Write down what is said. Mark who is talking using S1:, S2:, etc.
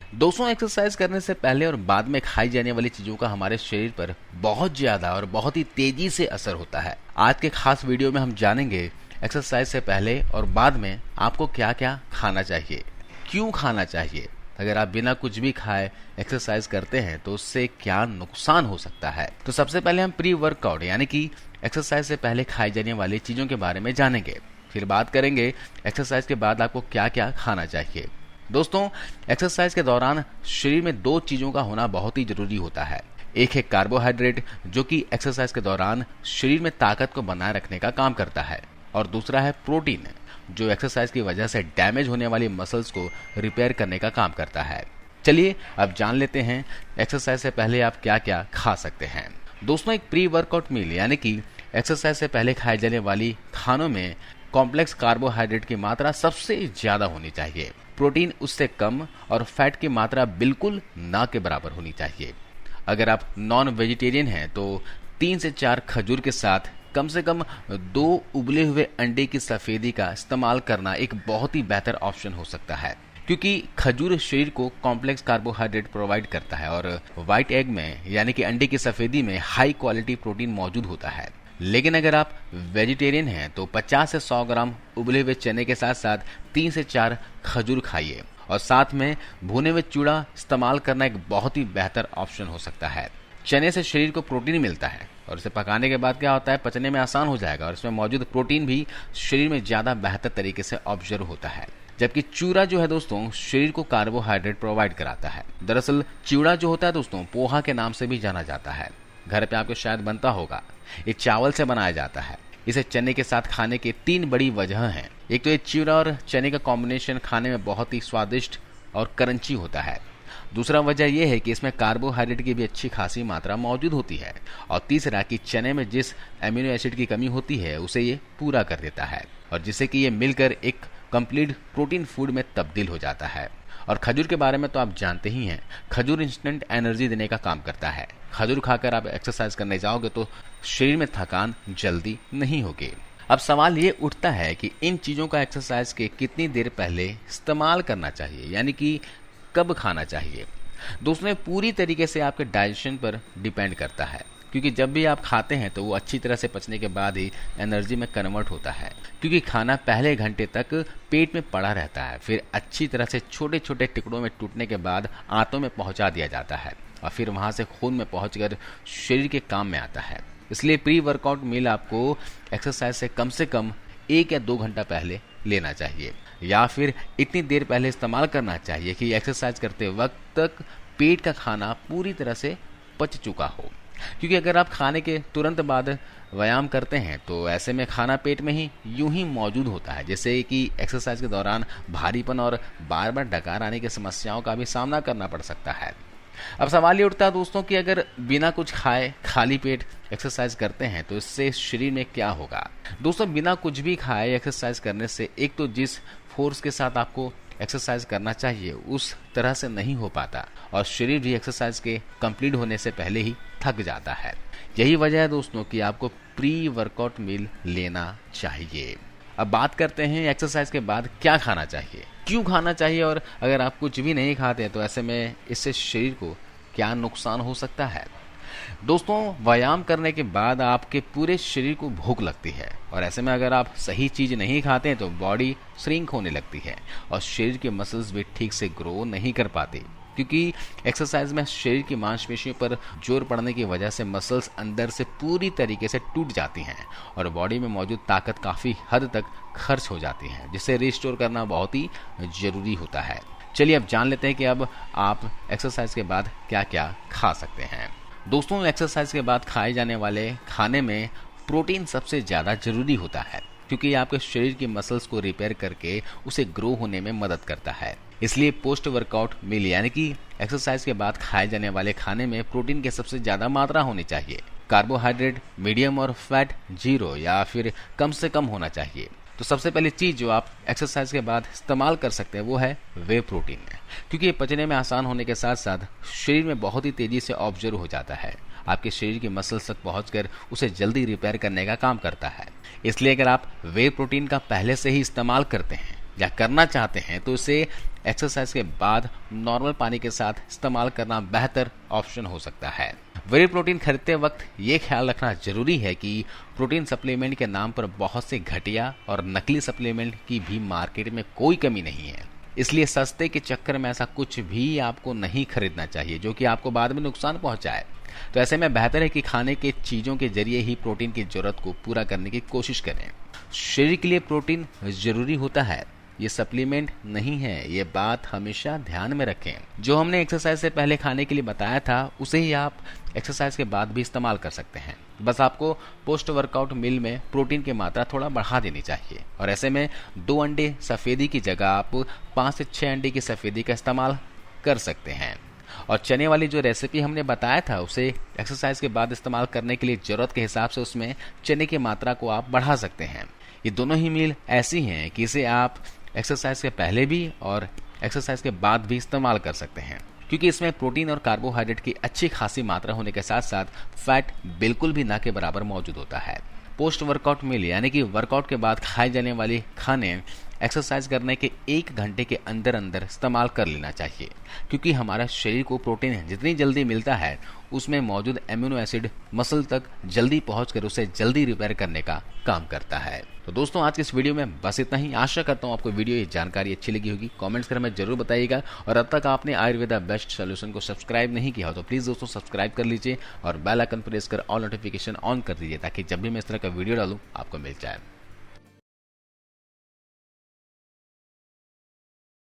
S1: दोस्तों, एक्सरसाइज करने से पहले और बाद में खाई जाने वाली चीजों का हमारे शरीर पर बहुत ज्यादा और बहुत ही तेजी से असर होता है। आज के खास वीडियो में हम जानेंगे एक्सरसाइज से पहले और बाद में आपको क्या क्या खाना चाहिए, क्यों खाना चाहिए, अगर आप बिना कुछ भी खाए एक्सरसाइज करते हैं तो उससे क्या नुकसान हो सकता है। तो सबसे पहले हम प्री वर्कआउट यानी कि एक्सरसाइज से पहले खाई जाने वाली चीजों के बारे में जानेंगे। फिर बात करेंगे एक्सरसाइज के बाद आपको क्या क्या खाना चाहिए। दोस्तों, एक्सरसाइज के दौरान शरीर में दो चीजों का होना बहुत ही जरूरी होता है। एक है कार्बोहाइड्रेट, जो कि एक्सरसाइज के दौरान शरीर में ताकत को बनाए रखने का काम करता है, और दूसरा है प्रोटीन, जो एक्सरसाइज की वजह से डैमेज होने वाली मसल्स को रिपेयर करने का काम करता है। चलिए अब जान लेते हैं एक्सरसाइज से पहले आप क्या क्या खा सकते हैं। दोस्तों, एक प्री वर्कआउट मील यानी कि एक्सरसाइज से पहले खाए जाने वाली खानों में कॉम्प्लेक्स कार्बोहाइड्रेट की मात्रा सबसे ज्यादा होनी चाहिए, प्रोटीन उससे कम और फैट की मात्रा बिल्कुल ना के बराबर होनी चाहिए। अगर आप नॉन वेजिटेरियन हैं तो 3 से 4 खजूर के साथ कम से कम 2 उबले हुए अंडे की सफेदी का इस्तेमाल करना एक बहुत ही बेहतर ऑप्शन हो सकता है, क्योंकि खजूर शरीर को कॉम्प्लेक्स कार्बोहाइड्रेट प्रोवाइड करता है और व्हाइट एग में यानी कि अंडे की सफेदी में हाई क्वालिटी प्रोटीन मौजूद होता है। लेकिन अगर आप वेजिटेरियन हैं तो 50 से 100 ग्राम उबले हुए चने के साथ साथ 3 से 4 खजूर खाइए, और साथ में भुने हुए चूड़ा इस्तेमाल करना एक बहुत ही बेहतर ऑप्शन हो सकता है। चने से शरीर को प्रोटीन मिलता है और इसे पकाने के बाद क्या होता है, पचने में आसान हो जाएगा और इसमें मौजूद प्रोटीन भी शरीर में ज्यादा बेहतर तरीके से ऑब्जर्व होता है। जबकि चूड़ा जो है दोस्तों, शरीर को कार्बोहाइड्रेट प्रोवाइड कराता है। दरअसल चूड़ा जो होता है दोस्तों, पोहा के नाम से भी जाना जाता है। घर पे आपको शायद बनता होगा। ये चावल से बनाया जाता है। इसे चने के साथ खाने की 3 बड़ी वजह हैं। एक तो ये चूड़ा और चने का कॉम्बिनेशन खाने में बहुत ही स्वादिष्ट और क्रंची होता है। दूसरा वजह यह है कि इसमें कार्बोहाइड्रेट की भी अच्छी खासी मात्रा मौजूद होती है, और तीसरा कि चने में जिस एमिनो एसिड की कमी होती है उसे ये पूरा कर देता है, और जिससे कि ये मिलकर एक कंप्लीट प्रोटीन फूड में तब्दील हो जाता है। और खजूर के बारे में तो आप जानते ही हैं, खजूर इंस्टेंट एनर्जी देने का काम करता है। खजूर खाकर आप एक्सरसाइज करने जाओगे तो शरीर में थकान जल्दी नहीं होगी। अब सवाल ये उठता है कि इन चीजों का एक्सरसाइज के कितनी देर पहले इस्तेमाल करना चाहिए, यानी कि कब खाना चाहिए। दोस्तों, पूरी तरीके से आपके डाइजेशन पर डिपेंड करता है, क्योंकि जब भी आप खाते हैं तो वो अच्छी तरह से पचने के बाद ही एनर्जी में कन्वर्ट होता है, क्योंकि खाना पहले घंटे तक पेट में पड़ा रहता है, फिर अच्छी तरह से छोटे छोटे टुकड़ों में टूटने के बाद आंतों में पहुंचा दिया जाता है, और फिर वहां से खून में पहुंचकर शरीर के काम में आता है। इसलिए प्री वर्कआउट मील आपको एक्सरसाइज से कम 1 या 2 घंटा पहले लेना चाहिए, या फिर इतनी देर पहले इस्तेमाल करना चाहिए कि एक्सरसाइज करते वक्त तक पेट का खाना पूरी तरह से पच चुका हो। क्योंकि अगर आप खाने के तुरंत बाद व्यायाम करते हैं तो ऐसे में खाना पेट में ही यूं ही मौजूद होता है, जैसे कि एक्सरसाइज के दौरान भारीपन और बार बार डकार आने की समस्याओं का भी सामना करना पड़ सकता है। अब सवाल ये उठता है दोस्तों कि अगर बिना कुछ खाए खाली पेट एक्सरसाइज करते हैं तो इससे शरीर में क्या होगा। दोस्तों, बिना कुछ भी खाए एक्सरसाइज करने से एक तो जिस फोर्स के साथ आपको एक्सरसाइज करना चाहिए उस तरह से नहीं हो पाता, और शरीर भी एक्सरसाइज के कंप्लीट होने से पहले ही थक जाता है। यही वजह है दोस्तों कि आपको प्री वर्कआउट मील लेना चाहिए। अब बात करते हैं एक्सरसाइज के बाद क्या खाना चाहिए, क्यों खाना चाहिए, और अगर आप कुछ भी नहीं खाते तो ऐसे में इससे शरीर को क्या नुकसान हो सकता है। दोस्तों, व्यायाम करने के बाद आपके पूरे शरीर को भूख लगती है, और ऐसे में अगर आप सही चीज नहीं खाते हैं तो बॉडी श्रिंक होने लगती है और शरीर के मसल्स भी ठीक से ग्रो नहीं कर पाते, क्योंकि एक्सरसाइज में शरीर की मांसपेशियों पर जोर पड़ने की वजह से मसल्स अंदर से पूरी तरीके से टूट जाती हैं और बॉडी में मौजूद ताकत काफी हद तक खर्च हो जाती है, जिसे रिस्टोर करना बहुत ही जरूरी होता है। चलिए अब जान लेते हैं कि अब आप एक्सरसाइज के बाद क्या क्या खा सकते हैं। दोस्तों, एक्सरसाइज के बाद खाए जाने वाले खाने में प्रोटीन सबसे ज्यादा जरूरी होता है, क्योंकि ये आपके शरीर की मसल्स को रिपेयर करके उसे ग्रो होने में मदद करता है। इसलिए पोस्ट वर्कआउट मील यानी कि एक्सरसाइज के बाद खाए जाने वाले खाने में प्रोटीन की सबसे ज्यादा मात्रा होनी चाहिए। कार्बोहाइड्रेट मीडियम और फैट 0 या फिर कम से कम होना चाहिए। तो सबसे पहली चीज जो आप एक्सरसाइज के बाद इस्तेमाल कर सकते हैं वो है वे प्रोटीन, क्योंकि ये पचने में आसान होने के साथ साथ शरीर में बहुत ही तेजी से ऑब्जर्व हो जाता है। आपके शरीर की मसल्स तक पहुंचकर उसे जल्दी रिपेयर करने का काम करता है। इसलिए अगर आप वे प्रोटीन का पहले से ही इस्तेमाल करते हैं या करना चाहते हैं तो इसे एक्सरसाइज के बाद नॉर्मल पानी के साथ इस्तेमाल करना बेहतर ऑप्शन हो सकता है। वे प्रोटीन खरीदते वक्त ये ख्याल रखना जरूरी है कि प्रोटीन सप्लीमेंट के नाम पर बहुत से घटिया और नकली सप्लीमेंट की भी मार्केट में कोई कमी नहीं है, इसलिए सस्ते के चक्कर में ऐसा कुछ भी आपको नहीं खरीदना चाहिए जो कि आपको बाद में नुकसान पहुंचाए। तो ऐसे में बेहतर है कि खाने के चीज़ों के जरिए ही प्रोटीन की जरूरत को पूरा करने की कोशिश करें। शरीर के लिए प्रोटीन जरूरी होता है, ये सप्लीमेंट नहीं है, ये बात हमेशा ध्यान में रखें। जो हमने एक्सरसाइज से पहले खाने के लिए बताया था उसे ही आप एक्सरसाइज के बाद भी इस्तेमाल कर सकते हैं। बस आपको पोस्ट वर्कआउट मील में प्रोटीन की मात्रा थोड़ा बढ़ा देनी चाहिए और ऐसे में 2 अंडे सफ़ेदी की जगह आप 5 से 6 अंडे की सफ़ेदी का इस्तेमाल कर सकते हैं। और चने वाली जो रेसिपी हमने बताया था उसे एक्सरसाइज के बाद इस्तेमाल करने के लिए ज़रूरत के हिसाब से उसमें चने की मात्रा को आप बढ़ा सकते हैं। ये दोनों ही मील ऐसी हैं कि इसे आप एक्सरसाइज के पहले भी और एक्सरसाइज के बाद भी इस्तेमाल कर सकते हैं, क्योंकि इसमें प्रोटीन और कार्बोहाइड्रेट की अच्छी खासी मात्रा होने के साथ साथ फैट बिल्कुल भी ना के बराबर मौजूद होता है। पोस्ट वर्कआउट मील यानी कि वर्कआउट के बाद खाए जाने वाले खाने एक्सरसाइज करने के 1 घंटे के अंदर अंदर इस्तेमाल कर लेना चाहिए, क्योंकि हमारा शरीर को प्रोटीन जितनी जल्दी मिलता है उसमें मौजूद एमिनो एसिड मसल तक जल्दी पहुंचकर उसे जल्दी रिपेयर करने का काम करता है। तो दोस्तों आज के इस वीडियो में बस इतना ही। आशा करता हूं आपको वीडियो ये जानकारी अच्छी लगी होगी। कमेंट्स कर हमें जरूर बताइएगा और अब तक आपने आयुर्वेदा बेस्ट सोल्यूशन को सब्सक्राइब नहीं किया हो तो प्लीज़ दोस्तों सब्सक्राइब कर लीजिए और बेल आइकन प्रेस कर ऑल नोटिफिकेशन ऑन कर दीजिए ताकि जब भी मैं इस तरह का वीडियो डालूं आपको मिल जाए।